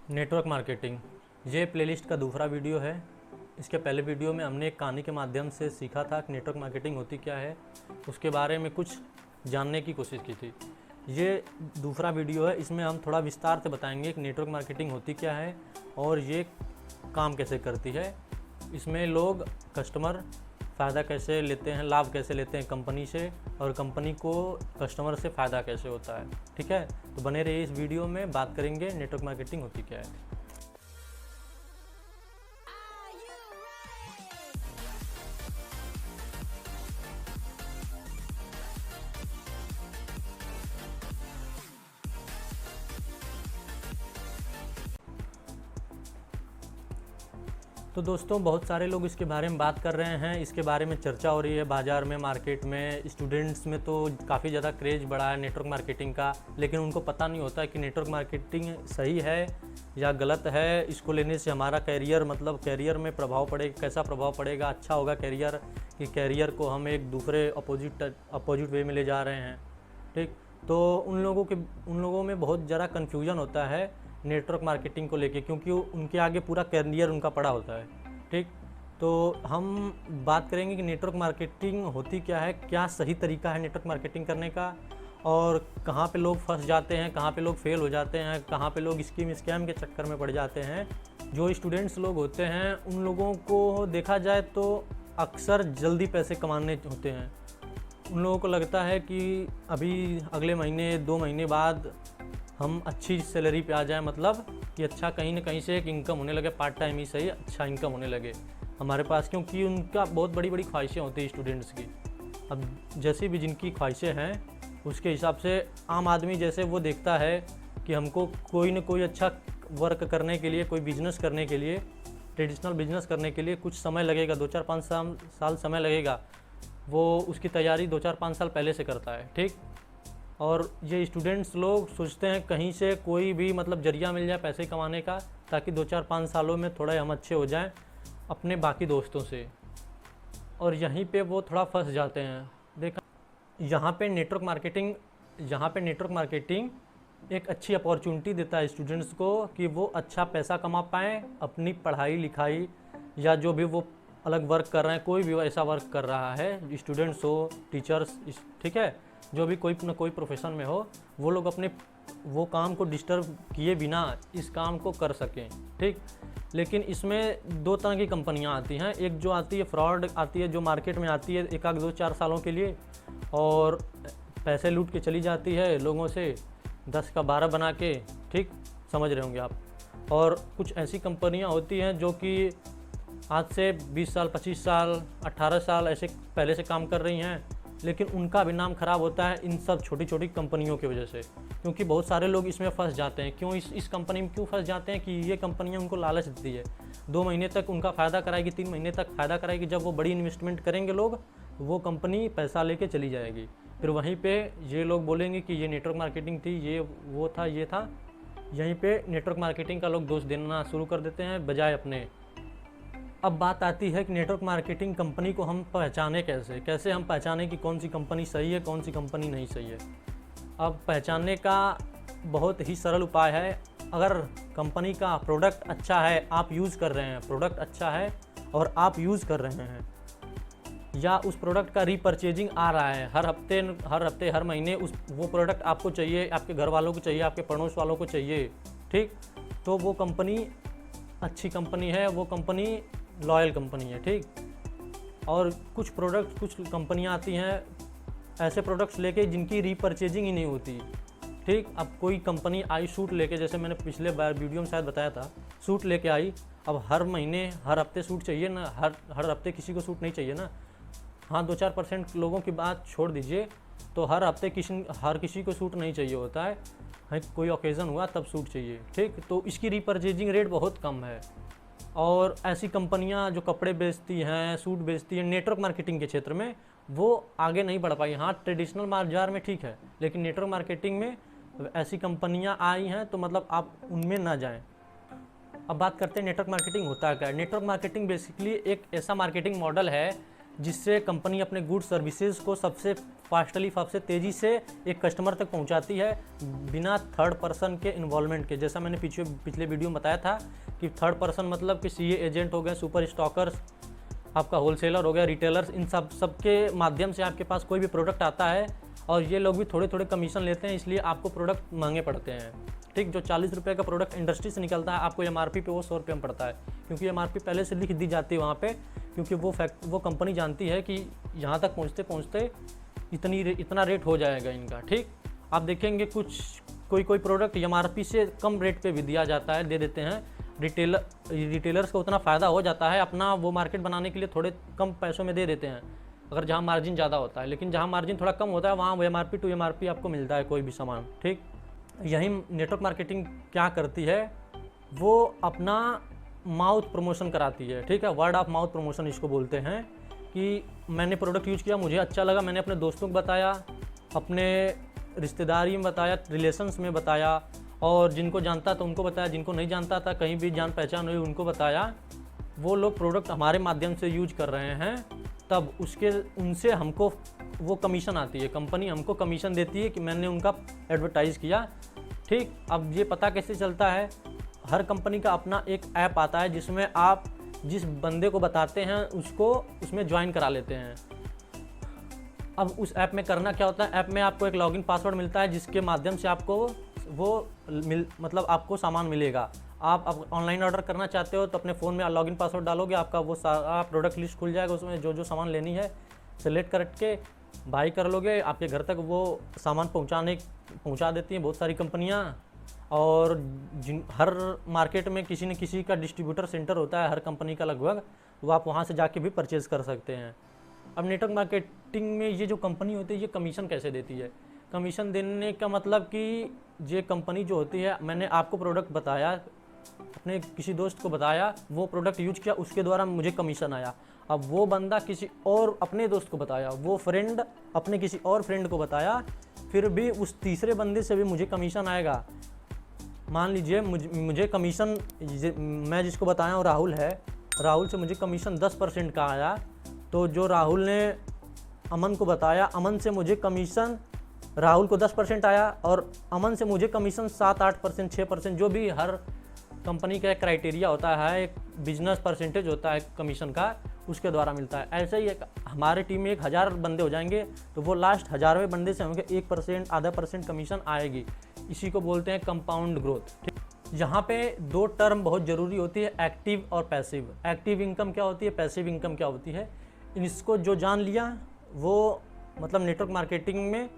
Network marketing, ये playlist का दूसरा वीडियो है। इसके पहले वीडियो में हमने एक कहानी के माध्यम से सीखा था कि नेटवर्क मार्केटिंग होती क्या है, उसके बारे में कुछ जानने की कोशिश की थी। ये दूसरा वीडियो है, इसमें हम थोड़ा विस्तार से बताएंगे कि नेटवर्क मार्केटिंग होती क्या है और ये काम कैसे करती है। इसमें लोग कस्टमर फ़ायदा कैसे लेते हैं, लाभ कैसे लेते हैं कंपनी से, और कंपनी को कस्टमर से फ़ायदा कैसे होता है। ठीक है, तो बने रहिए इस वीडियो में, बात करेंगे नेटवर्क मार्केटिंग होती क्या है। तो दोस्तों, बहुत सारे लोग इसके बारे में बात कर रहे हैं, इसके बारे में चर्चा हो रही है बाज़ार में, मार्केट में, स्टूडेंट्स में तो काफ़ी ज़्यादा क्रेज़ बढ़ा है नेटवर्क मार्केटिंग का। लेकिन उनको पता नहीं होता कि नेटवर्क मार्केटिंग सही है या गलत है। इसको लेने से हमारा कैरियर, मतलब कैरियर में प्रभाव पड़ेगा, कैसा प्रभाव पड़ेगा, अच्छा होगा कैरियर कि कैरियर को हम एक दूसरे अपोजिट वे में ले जा रहे हैं। ठीक, तो उन लोगों में बहुत ज़्यादा कन्फ्यूज़न होता है नेटवर्क मार्केटिंग को लेके, क्योंकि उनके आगे पूरा कैरियर उनका पड़ा होता है। ठीक, तो हम बात करेंगे कि नेटवर्क मार्केटिंग होती क्या है, क्या सही तरीका है नेटवर्क मार्केटिंग करने का, और कहाँ पे लोग फंस जाते हैं, कहाँ पे लोग फेल हो जाते हैं, कहाँ पे लोग स्कैम के चक्कर में पड़ जाते हैं। जो स्टूडेंट्स लोग होते हैं उन लोगों को देखा जाए तो अक्सर जल्दी पैसे कमाने होते हैं। उन लोगों को लगता है कि अभी अगले महीने 2 महीने बाद हम अच्छी सैलरी पे आ जाए, मतलब कि अच्छा कहीं ना कहीं से एक इनकम होने लगे, पार्ट टाइम ही सही, अच्छा इनकम होने लगे हमारे पास, क्योंकि उनका बहुत बड़ी बड़ी ख्वाहिशें होती हैं स्टूडेंट्स की। अब जैसी भी जिनकी ख्वाहिशें हैं उसके हिसाब से आम आदमी जैसे वो देखता है कि हमको कोई ना कोई अच्छा वर्क करने के लिए, कोई बिज़नेस करने के लिए, ट्रेडिशनल बिजनेस करने के लिए कुछ समय लगेगा, 2-4-5 साल समय लगेगा। वो उसकी तैयारी 2-4-5 साल पहले से करता है। ठीक, और ये स्टूडेंट्स लोग सोचते हैं कहीं से कोई भी मतलब जरिया मिल जाए पैसे कमाने का, ताकि 2-4-5 सालों में थोड़ा हम अच्छे हो जाएं अपने बाकी दोस्तों से, और यहीं पे वो थोड़ा फंस जाते हैं। देखा, यहाँ पे नेटवर्क मार्केटिंग एक अच्छी अपॉर्चुनिटी देता है स्टूडेंट्स को कि वो अच्छा पैसा कमा पाएँ अपनी पढ़ाई लिखाई, या जो भी वो अलग वर्क कर रहे हैं, कोई भी ऐसा वर्क कर रहा है, स्टूडेंट्स हो, टीचर्स, ठीक है, जो भी कोई ना कोई प्रोफेशन में हो, वो लोग अपने वो काम को डिस्टर्ब किए बिना इस काम को कर सकें। ठीक, लेकिन इसमें 2 तरह की कंपनियां आती हैं। एक जो आती है फ्रॉड आती है, जो मार्केट में आती है 1-2-4 सालों के लिए और पैसे लूट के चली जाती है लोगों से, 10 का 12 बना के। ठीक, समझ रहे होंगे आप। और कुछ ऐसी कंपनियां होती हैं जो कि आज से 20 साल, 25 साल, 18 साल ऐसे पहले से काम कर रही हैं, लेकिन उनका भी नाम ख़राब होता है इन सब छोटी छोटी कंपनियों की वजह से, क्योंकि बहुत सारे लोग इसमें फंस जाते हैं। क्यों इस कंपनी में क्यों फंस जाते हैं कि ये कंपनियां उनको लालच देती है, 2 महीने तक उनका फ़ायदा कराएगी, 3 महीने तक फ़ायदा कराएगी। जब वो बड़ी इन्वेस्टमेंट करेंगे लोग, वो कंपनी पैसा लेके चली जाएगी। फिर वहीं पर ये लोग बोलेंगे कि ये नेटवर्क मार्केटिंग थी, ये वो था, ये था। यहीं पर नेटवर्क मार्केटिंग का लोग दोष देना शुरू कर देते हैं बजाय अपने। अब बात आती है कि नेटवर्क मार्केटिंग कंपनी को हम पहचाने कैसे हम पहचाने कि कौन सी कंपनी सही है, कौन सी कंपनी नहीं सही है। अब पहचानने का बहुत ही सरल उपाय है। अगर कंपनी का प्रोडक्ट अच्छा है, आप यूज़ कर रहे हैं, प्रोडक्ट अच्छा है और आप यूज़ कर रहे हैं, या उस प्रोडक्ट का रीपरचेजिंग आ रहा है हर हफ्ते हर महीने, वो प्रोडक्ट आपको चाहिए, आपके घर वालों को चाहिए, आपके पड़ोस वालों को चाहिए। ठीक, तो वो कंपनी अच्छी कंपनी है, वो कंपनी लॉयल कंपनी है। ठीक, और कुछ कंपनियां आती हैं ऐसे प्रोडक्ट्स लेके जिनकी रीपरचेजिंग ही नहीं होती। ठीक, अब कोई कंपनी आई सूट लेके, जैसे मैंने पिछले बार वीडियो में शायद बताया था, सूट लेके आई। अब हर महीने हर हफ्ते सूट चाहिए ना, हर हफ्ते किसी को सूट नहीं चाहिए ना। हाँ, 2-4% लोगों की बात छोड़ दीजिए, तो हर हफ्ते हर किसी को सूट नहीं चाहिए होता है। कोई ओकेज़न हुआ तब सूट चाहिए। ठीक, तो इसकी रीपरचेजिंग रेट बहुत कम है। और ऐसी कंपनियां जो कपड़े बेचती हैं, सूट बेचती हैं, नेटवर्क मार्केटिंग के क्षेत्र में वो आगे नहीं बढ़ पाई। हाँ, ट्रेडिशनल बाजार में ठीक है, लेकिन नेटवर्क मार्केटिंग में ऐसी कंपनियां आई हैं, तो मतलब आप उनमें ना जाएं। अब बात करते हैं नेटवर्क मार्केटिंग होता क्या है। नेटवर्क मार्केटिंग बेसिकली एक ऐसा मार्केटिंग मॉडल है जिससे कंपनी अपने गुड्स सर्विसेज को सबसे फास्टली सबसे तेज़ी से एक कस्टमर तक पहुंचाती है बिना थर्ड पर्सन के इन्वॉल्वमेंट के। जैसा मैंने पिछले वीडियो में बताया था कि थर्ड पर्सन मतलब कि सीए एजेंट हो गए, सुपर स्टॉकर्स, आपका होलसेलर हो गया, रिटेलर्स, इन सब के माध्यम से आपके पास कोई भी प्रोडक्ट आता है और ये लोग भी थोड़े थोड़े कमीशन लेते हैं, इसलिए आपको प्रोडक्ट महंगे पड़ते हैं। ठीक, जो 40 रुपये का प्रोडक्ट इंडस्ट्री से निकलता है आपको MRP पे वो 100 रुपये में पड़ता है, क्योंकि MRP पहले से लिख दी जाती है वहाँ पे, क्योंकि वो कंपनी जानती है कि यहाँ तक पहुँचते पहुँचते इतना रेट हो जाएगा इनका। ठीक, आप देखेंगे कोई प्रोडक्ट MRP से कम रेट पे भी दिया जाता है, दे देते हैं। रिटेलर्स को उतना फ़ायदा हो जाता है, अपना वो मार्केट बनाने के लिए थोड़े कम पैसों में दे देते हैं अगर जहाँ मार्जिन ज़्यादा होता है, लेकिन जहाँ मार्जिन थोड़ा कम होता है वहाँ MRP टू MRP आपको मिलता है कोई भी सामान। ठीक, यही नेटवर्क मार्केटिंग क्या करती है, वो अपना माउथ प्रमोशन कराती है। ठीक है, वर्ड ऑफ माउथ प्रमोशन इसको बोलते हैं कि मैंने प्रोडक्ट यूज़ किया, मुझे अच्छा लगा, मैंने अपने दोस्तों को बताया, अपने रिश्तेदारी में बताया, रिलेशंस में बताया, और जिनको जानता था उनको बताया, जिनको नहीं जानता था, कहीं भी जान पहचान हुई उनको बताया, वो लोग प्रोडक्ट हमारे माध्यम से यूज कर रहे हैं, तब उनसे हमको वो कमीशन आती है, कंपनी हमको कमीशन देती है कि मैंने उनका एडवर्टाइज़ किया। ठीक, अब ये पता कैसे चलता है, हर कंपनी का अपना एक ऐप आता है जिसमें आप जिस बंदे को बताते हैं उसको उसमें ज्वाइन करा लेते हैं। अब उस ऐप में करना क्या होता है, ऐप में आपको एक लॉगिन पासवर्ड मिलता है जिसके माध्यम से आपको मतलब आपको सामान मिलेगा। आप ऑनलाइन ऑर्डर करना चाहते हो तो अपने फ़ोन में लॉगिन पासवर्ड डालोगे, आपका वो सारा प्रोडक्ट लिस्ट खुल जाएगा, उसमें जो जो सामान लेनी है सेलेक्ट करके बाई कर लोगे, आपके घर तक वो सामान पहुंचा देती हैं बहुत सारी कंपनियां। और हर मार्केट में किसी न किसी का डिस्ट्रीब्यूटर सेंटर होता है हर कंपनी का लगभग, वो आप वहां से जाके भी परचेज़ कर सकते हैं। अब नेटवर्क मार्केटिंग में ये जो कंपनी होती है ये कमीशन कैसे देती है, कमीशन देने का मतलब कि ये कंपनी जो होती है, मैंने आपको प्रोडक्ट बताया, अपने किसी दोस्त को बताया, वो प्रोडक्ट यूज किया, उसके द्वारा मुझे कमीशन आया। अब वो बंदा किसी और अपने दोस्त को बताया, वो फ्रेंड अपने किसी और फ्रेंड को बताया, फिर भी उस तीसरे बंदे से भी मुझे कमीशन आएगा। मान लीजिए मुझे कमीशन, मैं जिसको बताया हूँ राहुल है, राहुल से मुझे कमीशन 10% का आया, तो जो राहुल ने अमन को बताया, अमन से मुझे कमीशन, राहुल को 10% आया और अमन से मुझे कमीशन 7-8%, 6%, जो भी हर कंपनी का एक क्राइटेरिया होता है, एक बिजनेस परसेंटेज होता है कमीशन का, उसके द्वारा मिलता है। ऐसे ही हमारे टीम में 1000 बंदे हो जाएंगे तो वो लास्ट 1000वें बंदे से हमें 1%, आधा % कमीशन आएगी। इसी को बोलते हैं कंपाउंड ग्रोथ। यहाँ पे 2 टर्म बहुत ज़रूरी होती है, एक्टिव और पैसिव। एक्टिव इनकम क्या होती है, पैसिव इनकम क्या होती है, इसको जो जान लिया वो मतलब नेटवर्क मार्केटिंग में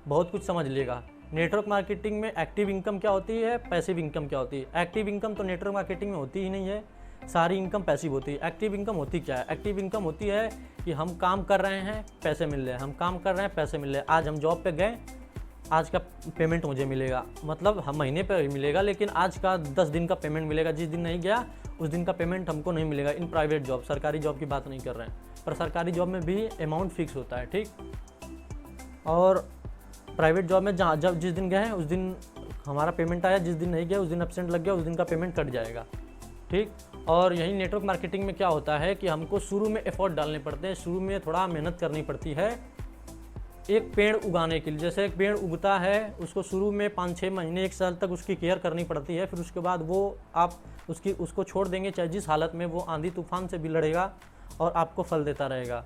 बहुत कुछ समझ लेगा। नेटवर्क मार्केटिंग में एक्टिव इनकम क्या होती है, पैसिव इनकम क्या होती है। एक्टिव इनकम तो नेटवर्क मार्केटिंग में होती ही नहीं है, सारी इनकम पैसिव होती है। एक्टिव इनकम होती क्या है, एक्टिव इनकम होती है कि हम काम कर रहे हैं, पैसे मिल रहे हैं, हम काम कर रहे हैं, पैसे मिल रहे हैं। आज हम जॉब पे गए, आज का पेमेंट मुझे मिलेगा, मतलब हम महीने पे मिलेगा, लेकिन आज का 10 दिन का पेमेंट मिलेगा। जिस दिन नहीं गया उस दिन का पेमेंट हमको नहीं मिलेगा। इन प्राइवेट जॉब, सरकारी जॉब की बात नहीं कर रहे हैं, पर सरकारी जॉब में भी अमाउंट फिक्स होता है। ठीक, और प्राइवेट जॉब में जब जिस दिन गए हैं उस दिन हमारा पेमेंट आया, जिस दिन नहीं गया उस दिन एब्सेंट लग गया, उस दिन का पेमेंट कट जाएगा। ठीक, और यही नेटवर्क मार्केटिंग में क्या होता है कि हमको शुरू में एफर्ट डालने पड़ते हैं, शुरू में थोड़ा मेहनत करनी पड़ती है एक पेड़ उगाने के लिए। जैसे एक पेड़ उगता है, उसको शुरू में 5-6 महीने 1 साल तक उसकी केयर करनी पड़ती है, फिर उसके बाद वो आप उसको छोड़ देंगे, चाहे जिस हालत में वो आंधी तूफान से भी लड़ेगा और आपको फल देता रहेगा।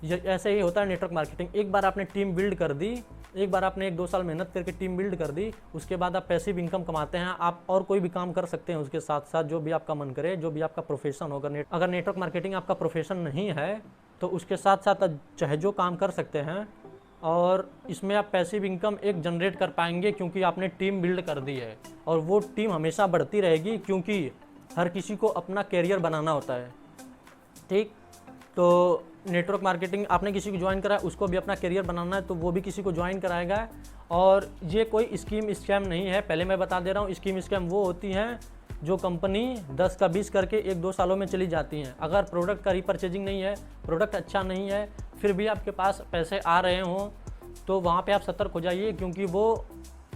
ऐसे ही होता है नेटवर्क मार्केटिंग। एक बार आपने टीम बिल्ड कर दी, एक बार आपने 1-2 साल मेहनत करके टीम बिल्ड कर दी, उसके बाद आप पैसिव इनकम कमाते हैं। आप और कोई भी काम कर सकते हैं उसके साथ साथ, जो भी आपका मन करे, जो भी आपका प्रोफेशन होगा। अगर नेटवर्क मार्केटिंग आपका प्रोफेशन नहीं है तो उसके साथ साथ चाहे जो काम कर सकते हैं, और इसमें आप पैसिव इनकम एक जनरेट कर पाएंगे क्योंकि आपने टीम बिल्ड कर दी है, और वो टीम हमेशा बढ़ती रहेगी क्योंकि हर किसी को अपना कैरियर बनाना होता है। ठीक, तो नेटवर्क मार्केटिंग आपने किसी को ज्वाइन करा, उसको भी अपना करियर बनाना है तो वो भी किसी को ज्वाइन कराएगा। और ये कोई स्कीम नहीं है, पहले मैं बता दे रहा हूँ। स्कीम वो होती हैं जो कंपनी 10 का 20 करके 1-2 सालों में चली जाती हैं। अगर प्रोडक्ट का रीपरचेजिंग नहीं है, प्रोडक्ट अच्छा नहीं है, फिर भी आपके पास पैसे आ रहे हों, तो वहाँ पे आप सतर्क हो जाइए, क्योंकि वो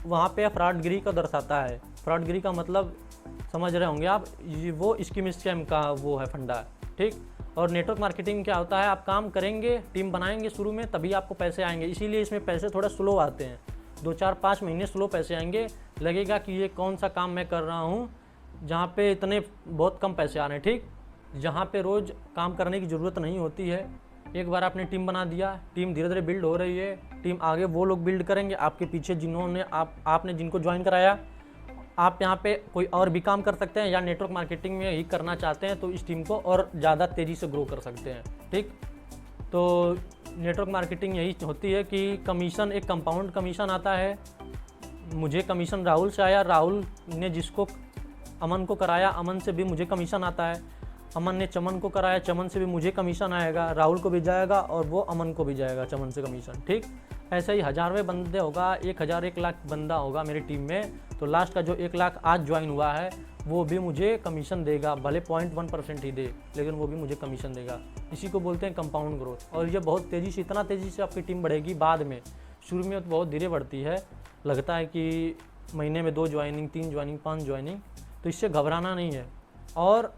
वहाँ पे फ्रॉडगिरी का दर्शाता है। फ्रॉडगिरी का मतलब समझ रहे होंगे आप, वो स्कीम का वो है फंडा। ठीक, और नेटवर्क मार्केटिंग क्या होता है, आप काम करेंगे, टीम बनाएंगे शुरू में, तभी आपको पैसे आएंगे। इसीलिए इसमें पैसे थोड़ा स्लो आते हैं, 2-4-5 महीने स्लो पैसे आएंगे। लगेगा कि ये कौन सा काम मैं कर रहा हूँ जहाँ पे इतने बहुत कम पैसे आ रहे हैं, ठीक, जहाँ पे रोज़ काम करने की ज़रूरत नहीं होती है। एक बार आपने टीम बना दिया, टीम धीरे धीरे बिल्ड हो रही है, टीम आगे वो लोग बिल्ड करेंगे आपके पीछे जिन्होंने आपने जिनको ज्वाइन कराया। आप यहाँ पे कोई और भी काम कर सकते हैं या नेटवर्क मार्केटिंग में ही करना चाहते हैं तो इस टीम को और ज़्यादा तेज़ी से ग्रो कर सकते हैं, ठीक। तो नेटवर्क मार्केटिंग यही होती है कि कमीशन, एक कंपाउंड कमीशन आता है। मुझे कमीशन राहुल से आया, राहुल ने जिसको अमन को कराया, अमन से भी मुझे कमीशन आता है। अमन ने चमन को कराया, चमन से भी मुझे कमीशन आएगा, राहुल को भी जाएगा और वो अमन को भी जाएगा चमन से कमीशन, ठीक। ऐसे ही हज़ारवें बंदे होगा, 1000 1 लाख बंदा होगा मेरी टीम में, तो लास्ट का जो 1 लाख आज ज्वाइन हुआ है वो भी मुझे कमीशन देगा, भले 0.1% ही दे, लेकिन वो भी मुझे कमीशन देगा। इसी को बोलते हैं कंपाउंड ग्रोथ। और ये बहुत तेज़ी से, इतना तेज़ी से आपकी टीम बढ़ेगी बाद में। शुरू में तो बहुत धीरे बढ़ती है, लगता है कि महीने में 2 ज्वाइनिंग, 3 ज्वाइनिंग, 5 ज्वाइनिंग, तो इससे घबराना नहीं है। और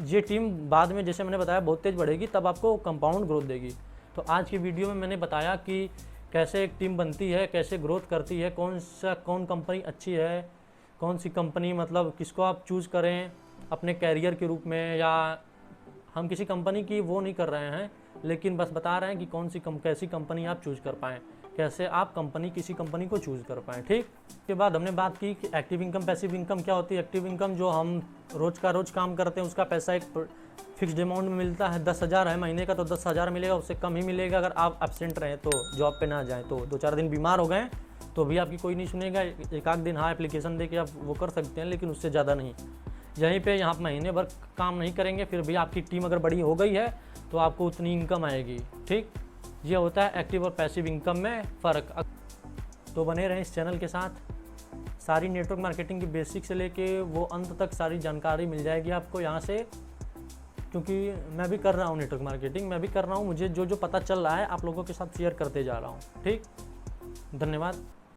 ये टीम बाद में, जैसे मैंने बताया, बहुत तेज़ बढ़ेगी, तब आपको कंपाउंड ग्रोथ देगी। तो आज की वीडियो में मैंने बताया कि कैसे एक टीम बनती है, कैसे ग्रोथ करती है, कौन कंपनी अच्छी है, कौन सी कंपनी, मतलब किसको आप चूज़ करें अपने कैरियर के रूप में। या हम किसी कंपनी की वो नहीं कर रहे हैं, लेकिन बस बता रहे हैं कि कैसी कंपनी आप चूज़ कर पाएँ, कैसे आप किसी कंपनी को चूज़ कर पाएँ, ठीक। उसके बाद हमने बात की कि एक्टिव इनकम, पैसिव इनकम क्या होती है। एक्टिव इनकम जो हम रोज़ का रोज़ काम करते हैं उसका पैसा एक फिक्स्ड अमाउंट में मिलता है। 10,000 है महीने का तो 10,000 मिलेगा, उससे कम ही मिलेगा अगर आप एब्सेंट रहें, तो जॉब पे ना जाएं, तो 2-4 दिन बीमार हो गए तो भी आपकी कोई नहीं सुनेगा। एक आध दिन हाँ एप्लीकेशन दे के आप वो कर सकते हैं, लेकिन उससे ज़्यादा नहीं। यहीं पे यहाँ महीने भर काम नहीं करेंगे, फिर भी आपकी टीम अगर बड़ी हो गई है तो आपको उतनी इनकम आएगी, ठीक। ये होता है एक्टिव और पैसिव इनकम में फ़र्क। तो बने रहें इस चैनल के साथ, सारी नेटवर्क मार्केटिंग की बेसिक से लेके वो अंत तक सारी जानकारी मिल जाएगी आपको यहाँ से, क्योंकि मैं भी कर रहा हूँ नेटवर्क मार्केटिंग, मैं भी कर रहा हूँ। मुझे जो पता चल रहा है आप लोगों के साथ शेयर करते जा रहा हूँ, ठीक। धन्यवाद।